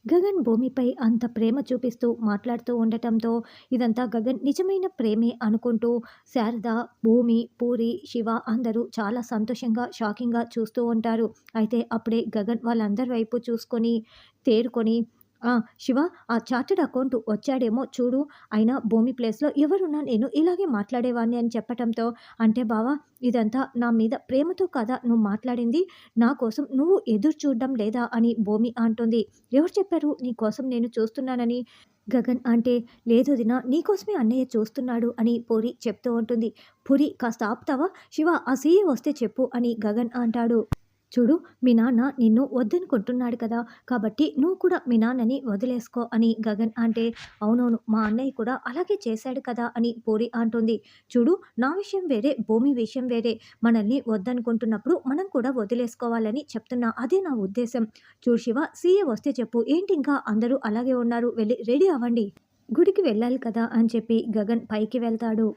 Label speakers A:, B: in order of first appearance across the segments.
A: గగన్ భూమిపై అంత ప్రేమ చూపిస్తూ మాట్లాడుతూ ఉండటంతో ఇదంతా గగన్ నిజమైన ప్రేమే అనుకుంటూ శారద, భూమి, పూరి, శివ అందరూ చాలా సంతోషంగా, షాకింగ్‌గా చూస్తూ ఉంటారు. అయితే అప్పుడే గగన్ వాళ్ళందరి వైపు చూసుకొని, తేరుకొని "ఆ! శివ, ఆ చార్టర్డ్ అకౌంట్ వచ్చాడేమో చూడు. అయినా భూమి ప్లేస్‌లో ఎవరున్నా నేను ఇలాగే మాట్లాడేవాడిని" అని చెప్పటంతో, "అంటే బావ, ఇదంతా నా మీద ప్రేమతో కదా నువ్వు మాట్లాడింది? నా కోసం నువ్వు ఎదురు చూడడం లేదా?" అని భూమి అంటుంది. "ఎవరు చెప్పారు నీకోసం నేను చూస్తున్నానని?" గగన్ అంటే, "లేదు వదిన, నీకోసమే అన్నయ్య చూస్తున్నాడు" అని పూరి చెప్తూ ఉంటుంది. "పూరి, కాస్త ఆపుతావా? శివ, ఆ సీఏ వస్తే చెప్పు" అని గగన్ అంటాడు. "చూడు, మీ నాన్న నిన్ను వద్దనుకుంటున్నాడు కదా! కాబట్టి నువ్వు కూడా మీ నాన్నని వదిలేసుకో" అని గగన్ అంటే, "అవునవును, మా అన్నయ్య కూడా అలాగే చేశాడు కదా!" అని పూరి అంటుంది. "చూడు, నా విషయం వేరే, భూమి విషయం వేరే. మనల్ని వద్దనుకుంటున్నప్పుడు మనం కూడా వదిలేసుకోవాలని చెప్తున్నా. అదే నా ఉద్దేశం. చూడు శివ, సీఏ వస్తే చెప్పు. ఏంటి ఇంకా అందరూ అలాగే ఉన్నారు? వెళ్లి రెడీ అవ్వండి. గుడికి వెళ్ళాలి కదా!" అని చెప్పి గగన్ పైకి వెళ్తాడు.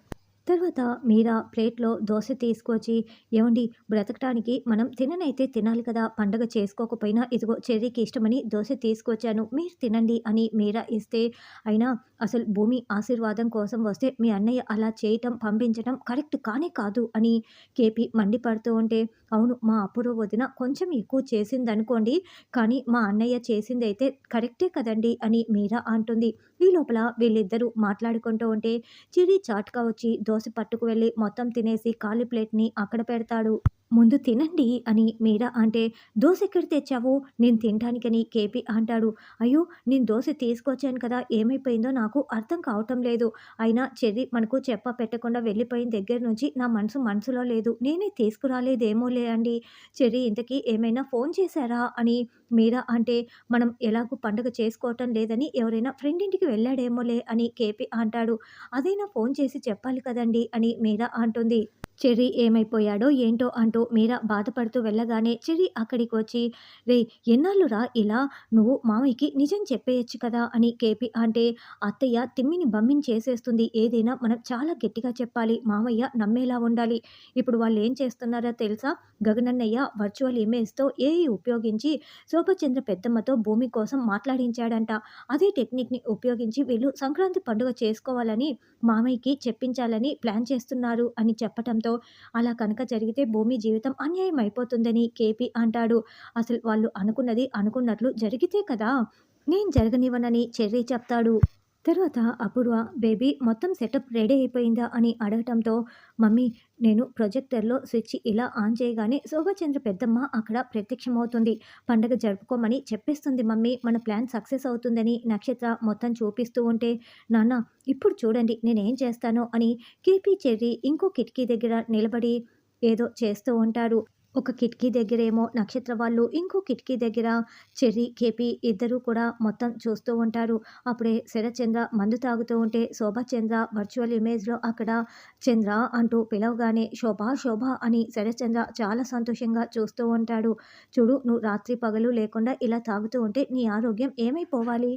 A: తర్వాత మీరా ప్లేట్‌లో దోస తీసుకొచ్చి, "ఏవండీ, బ్రతకటానికి మనం తిననైతే తినాలి కదా! పండగ చేసుకోకపోయినా ఇదిగో చెర్రీకి ఇష్టమని దోస తీసుకొచ్చాను. మీరు తినండి" అని మీరా ఇస్తే, "అయినా అసలు భూమి ఆశీర్వాదం కోసం వస్తే మీ అన్నయ్య అలా చేయటం, పంపించటం కరెక్ట్ కానే కాదు" అని కేపీ మండిపడుతూ ఉంటే, "అవును, మా అపూర్వ వదిన కొంచెం ఎక్కువ చేసిందనుకోండి. కానీ మా అన్నయ్య చేసిందైతే కరెక్టే కదండీ" అని మీరా అంటుంది. ఈ లోపల వీళ్ళిద్దరూ మాట్లాడుకుంటూ ఉంటే చిరి చాటుగా వచ్చి దోస పట్టుకు వెళ్ళి మొత్తం తినేసి ఖాళీ ప్లేట్‌ని అక్కడ పెడతాడు. "ముందు తినండి" అని మీరా అంటే, "దోస ఎక్కడ తెచ్చావు? నేను తినటానికని" కేపీ అంటాడు. "అయ్యో! నేను దోస తీసుకొచ్చాను కదా! ఏమైపోయిందో నాకు అర్థం కావటం లేదు. అయినా చెర్రీ మనకు చెప్పా పెట్టకుండా వెళ్ళిపోయిన దగ్గర నుంచి నా మనసు మనసులో లేదు. నేనే తీసుకురాలేదేమోలే అండి. చెర్రీ ఇంతకీ ఏమైనా ఫోన్ చేశారా?" అని మీరా అంటే, "మనం ఎలాగూ పండగ చేసుకోవటం లేదని ఎవరైనా ఫ్రెండ్ ఇంటికి వెళ్ళాడేమోలే" అని కేపీ అంటాడు. "అదైనా ఫోన్ చేసి చెప్పాలి కదండీ" అని మీరా అంటుంది. చెర్రీ ఏమైపోయాడో ఏంటో అంటూ మీరా బాధపడుతూ వెళ్ళగానే చెర్రీ అక్కడికి వచ్చి, "రేయ్, ఎన్నాళ్ళురా ఇలా? నువ్వు మావయ్యకి నిజం చెప్పేయొచ్చు కదా!" అని కేపీ అంటే, "అత్తయ్య తిమ్మిని బమ్మిని చేసేస్తుంది. ఏదైనా మనం చాలా గట్టిగా చెప్పాలి. మావయ్య నమ్మేలా ఉండాలి. ఇప్పుడు వాళ్ళేం చేస్తున్నారో తెలుసా? గగనన్నయ్య వర్చువల్ ఇమేజ్‌తో ఏఐ ఉపయోగించి శోభచంద్ర పెద్దమ్మతో భూమి కోసం మాట్లాడించాడంట. అదే టెక్నిక్‌ని ఉపయోగించి వీళ్ళు సంక్రాంతి పండుగ చేసుకోవాలని మామయ్యకి చెప్పించాలని ప్లాన్ చేస్తున్నారు" అని చెప్పటంతో, "అలా కనుక జరిగితే భూమి జీవితం అన్యాయం అయిపోతుందని" కేపీ అంటాడు. "అసలు వాళ్ళు అనుకున్నది అనుకున్నట్లు జరిగితే కదా! నేను జరగనివ్వనని" చెర్రీ చెప్తాడు. తర్వాత అపూర్వ, "బేబీ, మొత్తం సెటప్ రెడీ అయిపోయిందా?" అని అడగటంతో, "మమ్మీ, నేను ప్రొజెక్టర్‌లో స్విచ్ ఇలా ఆన్ చేయగానే శోభాచంద్ర పెద్దమ్మ అక్కడ ప్రత్యక్షమవుతుంది. పండగ జరుపుకోమని చెప్పేస్తుంది మమ్మీ. మన ప్లాన్ సక్సెస్ అవుతుందని" నక్షత్ర మొత్తం చూపిస్తూ ఉంటే, "నాన్న, ఇప్పుడు చూడండి నేనేం చేస్తానో" అని కేపీ, చెర్రీ ఇంకో కిటికీ దగ్గర నిలబడి ఏదో చేస్తూ ఉంటారు. ఒక కిటికీ దగ్గరేమో నక్షత్ర వాళ్ళు, ఇంకో కిటికీ దగ్గర చెర్రీ, కేపీ ఇద్దరూ కూడా మొత్తం చూస్తూ ఉంటారు. అప్పుడే శరత్చంద్ర మందు తాగుతూ ఉంటే శోభాచంద్ర వర్చువల్ ఇమేజ్‌లో అక్కడ చంద్ర అంటూ పిలవగానే శోభ, శోభ అని శరత్చంద్ర చాలా సంతోషంగా చూస్తూ ఉంటాడు. "చూడు, నువ్వు రాత్రి పగలు లేకుండా ఇలా తాగుతూ ఉంటే నీ ఆరోగ్యం ఏమైపోవాలి"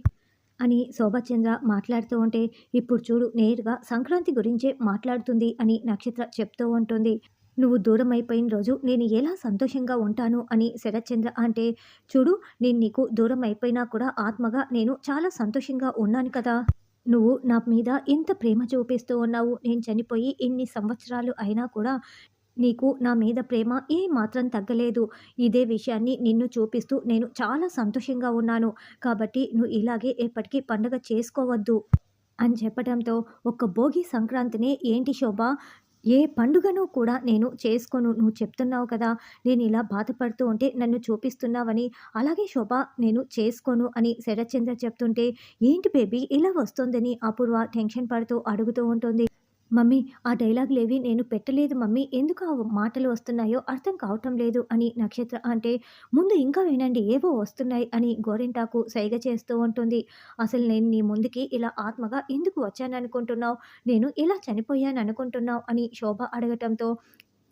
A: అని శోభాచంద్ర మాట్లాడుతూ ఉంటే, "ఇప్పుడు చూడు, నేరుగా సంక్రాంతి గురించే మాట్లాడుతుంది" అని నక్షత్ర చెప్తూ ఉంటుంది. "నువ్వు దూరమైపోయిన రోజు నేను ఎలా సంతోషంగా ఉంటాను" అని శరత్చంద్ర అంటే, "చూడు, నేను నీకు దూరం అయిపోయినా కూడా ఆత్మగా నేను చాలా సంతోషంగా ఉన్నాను కదా! నువ్వు నా మీద ఇంత ప్రేమ చూపిస్తూ ఉన్నావు. నేను చనిపోయి ఇన్ని సంవత్సరాలు అయినా కూడా నీకు నా మీద ప్రేమ ఏమాత్రం తగ్గలేదు. ఇదే విషయాన్ని నిన్ను చూపిస్తూ నేను చాలా సంతోషంగా ఉన్నాను. కాబట్టి నువ్వు ఇలాగే ఎప్పటికీ పండగ చేసుకోవద్దు" అని చెప్పడంతో, "ఒక్క భోగి సంక్రాంతినే ఏంటి శోభ, ఏ పండుగను కూడా నేను చేసుకోను. నువ్వు చెప్తున్నావు కదా! నేనిలా బాధపడుతూ ఉంటే నన్ను చూపిస్తున్నావని. అలాగే శోభ, నేను చేసుకోను" అని శరత్చంద్ర చెప్తుంటే, "ఏంటి బేబీ ఇలా వస్తోందని" అపూర్వ టెన్షన్ పడుతూ అడుగుతూ ఉంటుంది. "మమ్మీ, ఆ డైలాగులేవి నేను పెట్టలేదు మమ్మీ. ఎందుకు ఆ మాటలు వస్తున్నాయో అర్థం కావటం లేదు" అని నక్షత్ర అంటే, "ముందు ఇంకా వినండి, ఏవో వస్తున్నాయి" అని గోరింటాకు సైగ చేస్తూ ఉంటుంది. "అసలు నేను నీ ముందుకి ఇలా ఆత్మగా ఎందుకు వచ్చాననుకుంటున్నావు? నేను ఎలా చనిపోయాననుకుంటున్నావు" అని శోభ అడగటంతో,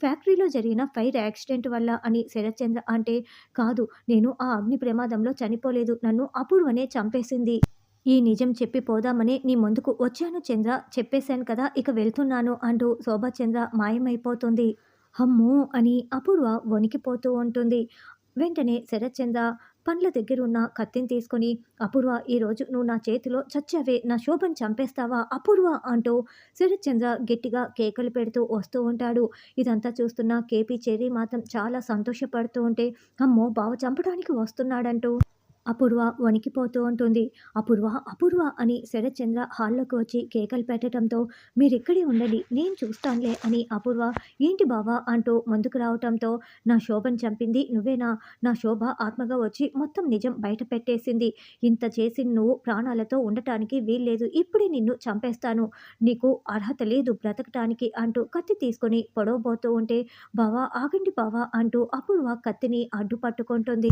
A: "ఫ్యాక్టరీలో జరిగిన ఫైర్ యాక్సిడెంట్ వల్ల" అని శరత్చంద్ర అంటే, "కాదు, నేను ఆ అగ్ని ప్రమాదంలో చనిపోలేదు. నన్ను అపూర్వనే చంపేసింది. ఈ నిజం చెప్పి పోదామనే నీ ముందుకు వచ్చాను చంద్ర. చెప్పేశాను కదా! ఇక వెళ్తున్నాను" అంటూ శోభాచంద్ర మాయమైపోతుంది. "హమ్మో!" అని అపూర్వ వణికిపోతూ ఉంటుంది. వెంటనే శరత్చంద్ర, పండ్ల దగ్గరున్న కత్తిని తీసుకొని, "అపూర్వ, ఈరోజు నువ్వు నా చేతిలో చచ్చావే! నా శోభను చంపేస్తావా అపూర్వ" అంటూ శరత్చంద్ర గట్టిగా కేకలు పెడుతూ వస్తూ ఉంటాడు. ఇదంతా చూస్తున్న కేపీ చెర్రీ మాత్రం చాలా సంతోషపడుతూ ఉంటే, అమ్మో! బావ చంపడానికి వస్తున్నాడంటూ అపూర్వ వణికిపోతూ ఉంటుంది. "అపూర్వ, అపూర్వ" అని శరత్చంద్ర హాల్లోకి వచ్చి కేకలు పెట్టడంతో, "మీరిక్కడే ఉండండి, నేను చూస్తానులే" అని అపూర్వ, "ఏంటి బావ" అంటూ ముందుకు రావటంతో, "నా శోభను చంపింది నువ్వేనా? నా శోభ ఆత్మగా వచ్చి మొత్తం నిజం బయట పెట్టేసింది. ఇంత చేసి నువ్వు ప్రాణాలతో ఉండటానికి వీల్లేదు. ఇప్పుడే నిన్ను చంపేస్తాను. నీకు అర్హత లేదు బ్రతకటానికి" అంటూ కత్తి తీసుకొని పొడవబోతూ ఉంటే, "బావ, ఆగండి బావ" అంటూ అపూర్వ కత్తిని అడ్డుపట్టుకుంటుంది.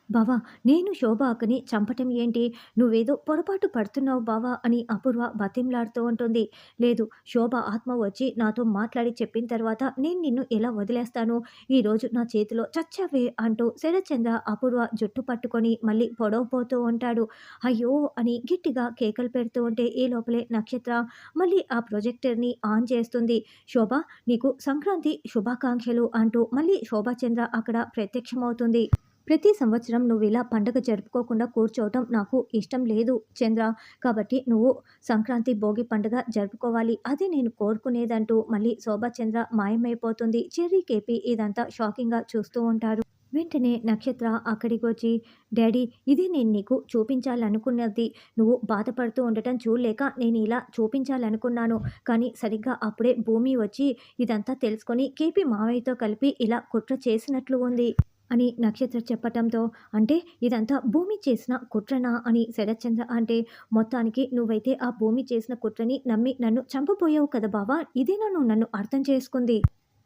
A: "బావా, నేను శోభ అక్కని చంపటం ఏంటి? నువ్వేదో పొరపాటు పడుతున్నావు బావా" అని అపూర్వ బతిమలాడుతూ ఉంటుంది. "లేదు, శోభ ఆత్మ వచ్చి నాతో మాట్లాడి చెప్పిన తర్వాత నేను నిన్ను ఎలా వదిలేస్తాను? ఈరోజు నా చేతిలో చచ్చావే" అంటూ శరత్చంద్ర అపూర్వ జుట్టు పట్టుకొని మళ్ళీ పొడవబోతూ ఉంటాడు. "అయ్యో" అని గట్టిగా కేకలు పెడుతూ ఉంటే, ఈ లోపలే నక్షత్ర మళ్ళీ ఆ ప్రొజెక్టర్‌ని ఆన్ చేస్తుంది. "శోభ, నీకు సంక్రాంతి శుభాకాంక్షలు" అంటూ మళ్ళీ శోభాచంద్ర అక్కడ ప్రత్యక్షమవుతుంది. "ప్రతి సంవత్సరం నువ్విలా పండగ జరుపుకోకుండా కూర్చోవటం నాకు ఇష్టం లేదు చంద్ర. కాబట్టి నువ్వు సంక్రాంతి, భోగి పండుగ జరుపుకోవాలి. అదే నేను కోరుకునేదంటూ మళ్ళీ శోభాచంద్ర మాయమైపోతుంది. చెర్రీ, కేపీ ఇదంతా షాకింగ్‌గా చూస్తూ ఉంటారు. వెంటనే నక్షత్ర అక్కడికి వచ్చి, "డాడీ, ఇదే నేను నీకు చూపించాలనుకున్నది. నువ్వు బాధపడుతూ ఉండటం చూడలేక నేను ఇలా చూపించాలనుకున్నాను. కానీ సరిగ్గా అప్పుడే భూమి వచ్చి ఇదంతా తెలుసుకొని కేపీ మావయ్యతో కలిపి ఇలా కుట్ర చేసినట్లు ఉంది" అని నక్షత్ర చెప్పటంతో, "అంటే ఇదంతా భూమి చేసిన కుట్రనా" అని శరత్చంద్ర అంటే, "మొత్తానికి నువ్వైతే ఆ భూమి చేసిన కుట్రని నమ్మి నన్ను చంపబోయావు కదా బావా! ఇదేనా నువ్వు నన్ను అర్థం చేసుకుంది?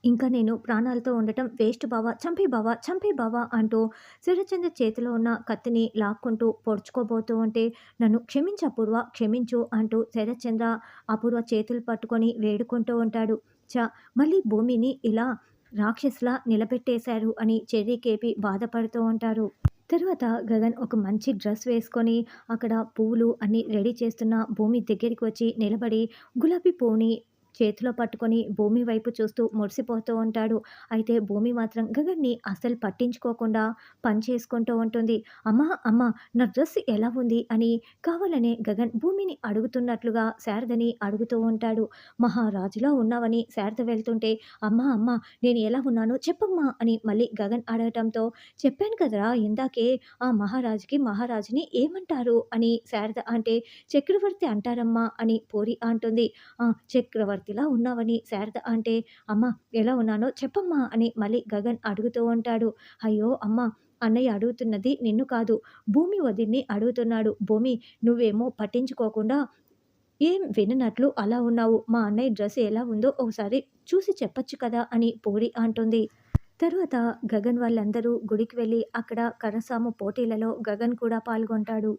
A: ఇంకా నేను ప్రాణాలతో ఉండటం వేస్ట్ బావా! చంపేయ్ బావా! చంపేయ్ బావా!" అంటూ శరత్చంద్ర చేతిలో ఉన్న కత్తిని లాక్కుంటూ పొడుచుకోబోతూ ఉంటే, "నన్ను క్షమించు అపూర్వ, క్షమించు" అంటూ శరత్చంద్ర అపూర్వ చేతులు పట్టుకొని వేడుకుంటూ ఉంటాడు. మళ్ళీ భూమిని ఇలా రాక్షసిలా నిలబెట్టేశారు అని చెర్రీ, కేపీ బాధపడుతూ ఉంటారు. తరువాత గగన్ ఒక మంచి డ్రెస్ వేసుకొని అక్కడ పువ్వులు అన్నీ రెడీ చేస్తున్న భూమి దగ్గరికి వచ్చి నిలబడి గులాబీ పువ్వుని చేతిలో పట్టుకొని భూమి వైపు చూస్తూ మురిసిపోతూ ఉంటాడు. అయితే భూమి మాత్రం గగన్ని అస్సలు పట్టించుకోకుండా పని చేసుకుంటూ ఉంటుంది. "అమ్మా, అమ్మా, నా డ్రెస్ ఎలా ఉంది" అని కావాలనే గగన్ భూమిని అడుగుతున్నట్లుగా శారదని అడుగుతూ ఉంటాడు. "మహారాజులా ఉన్నావని" శారద వెళ్తుంటే, "అమ్మా, అమ్మా, నేను ఎలా ఉన్నానో చెప్పమ్మా" అని మళ్ళీ గగన్ అడగటంతో, "చెప్పాను కదరా ఇందాకే, ఆ మహారాజుకి మహారాజుని ఏమంటారు" అని శారద అంటే, "చక్రవర్తి అంటారమ్మా" అని పూరి అంటుంది. "చక్రవర్తిలా ఉన్నావని" శారద అంటే, "అమ్మ, ఎలా ఉన్నానో చెప్పమ్మా" అని మళ్ళీ గగన్ అడుగుతూ ఉంటాడు. "అయ్యో అమ్మ, అన్నయ్య అడుగుతున్నది నిన్ను కాదు, భూమి వదిన్ని అడుగుతున్నాడు. భూమి, నువ్వేమో పట్టించుకోకుండా ఏం విననట్లు అలా ఉన్నావు. మా అన్నయ్య డ్రెస్ ఎలా ఉందో ఒకసారి చూసి చెప్పొచ్చు కదా" అని పూరి అంటుంది. తరువాత గగన్ వాళ్ళందరూ గుడికి వెళ్ళి అక్కడ కర్రసాము పోటీలలో గగన్ కూడా పాల్గొంటాడు.